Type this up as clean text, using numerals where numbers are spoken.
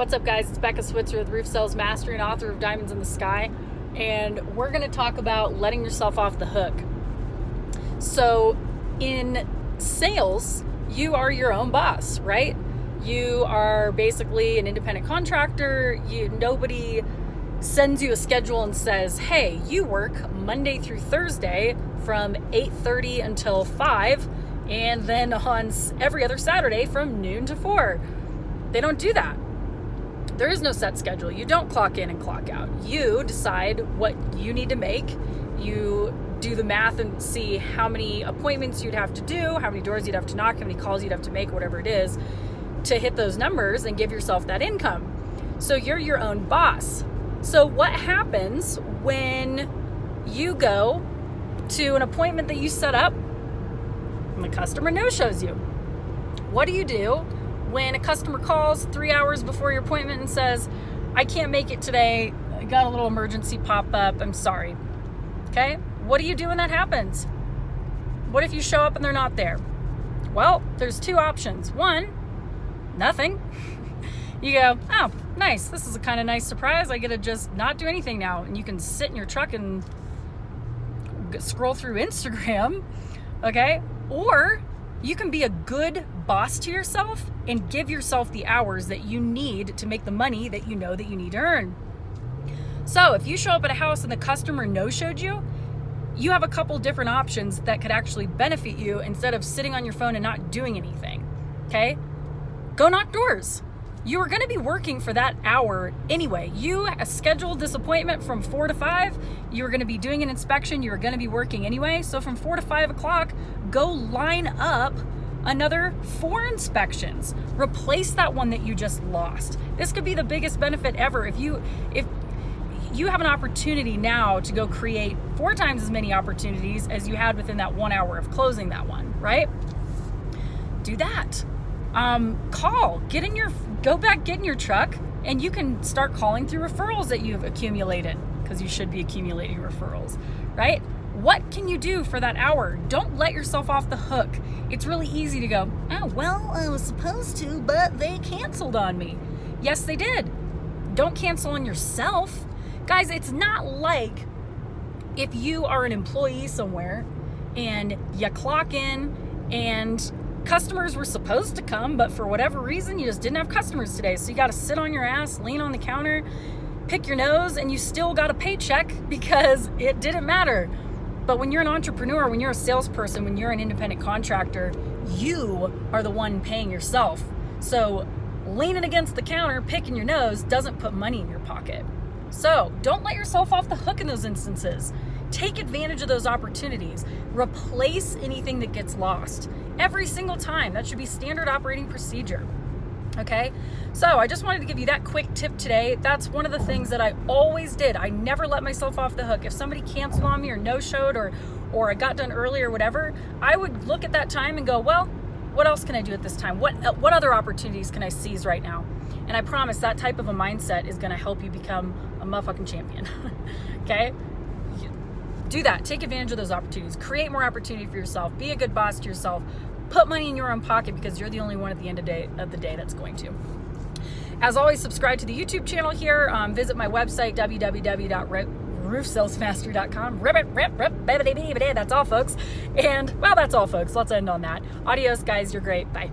What's up, guys? It's Becca Switzer with Roof Sales Mastery and author of Diamonds in the Sky, and we're going to talk about letting yourself off the hook. So in sales, you are your own boss, right? You are basically an independent contractor. Nobody sends you a schedule and says, hey, you work Monday through Thursday from 8:30 until 5, and then on every other Saturday from noon to 4. They don't do that. There is no set schedule. You don't clock in and clock out. You decide what you need to make. You do the math and see how many appointments you'd have to do, how many doors you'd have to knock, how many calls you'd have to make, whatever it is, to hit those numbers and give yourself that income. So you're your own boss. So what happens when you go to an appointment that you set up and the customer no-shows you? What do you do when a customer calls 3 hours before your appointment and says, I can't make it today, I got a little emergency pop up, I'm sorry? Okay, what do you do when that happens? What if you show up and they're not there? Well, there's two options. One, nothing. You go, oh, nice, this is a kind of nice surprise, I get to just not do anything now, and you can sit in your truck and scroll through Instagram, okay? Or you can be a good boss to yourself and give yourself the hours that you need to make the money that you know that you need to earn. So if you show up at a house and the customer no-showed you, you have a couple different options that could actually benefit you instead of sitting on your phone and not doing anything, okay? Go knock doors. You are going to be working for that hour anyway. You scheduled this appointment from 4 to 5. You're going to be doing an inspection. You're going to be working anyway. So from 4 to 5 o'clock, go line up another 4 inspections. Replace that one that you just lost. This could be the biggest benefit ever. If you have an opportunity now to go create 4 times as many opportunities as you had within that 1 hour of closing that one, right? Do that. Call, get in your truck, and you can start calling through referrals that you've accumulated, because you should be accumulating referrals, right? What can you do for that hour? Don't let yourself off the hook. It's really easy to go, oh, well, I was supposed to, but they canceled on me. Yes, they did. Don't cancel on yourself. Guys, it's not like if you are an employee somewhere and you clock in and customers were supposed to come, but for whatever reason, you just didn't have customers today. So you got to sit on your ass, lean on the counter, pick your nose, and you still got a paycheck because it didn't matter. But when you're an entrepreneur, when you're a salesperson, when you're an independent contractor, you are the one paying yourself. So leaning against the counter, picking your nose doesn't put money in your pocket. So don't let yourself off the hook in those instances. Take advantage of those opportunities. Replace anything that gets lost every single time. That should be standard operating procedure. Okay? So I just wanted to give you that quick tip today. That's one of the things that I always did. I never let myself off the hook. If somebody canceled on me or no-showed or I got done early or whatever, I would look at that time and go, well, what else can I do at this time? What other opportunities can I seize right now? And I promise that type of a mindset is going to help you become a motherfucking champion. Okay? Do that. Take advantage of those opportunities. Create more opportunity for yourself. Be a good boss to yourself. Put money in your own pocket because you're the only one at the end of the day that's going to. As always, subscribe to the YouTube channel here. Visit my website, www.roofsalesmastery.com. That's all, folks. And, well, that's all, folks. Let's end on that. Adios, guys. You're great. Bye.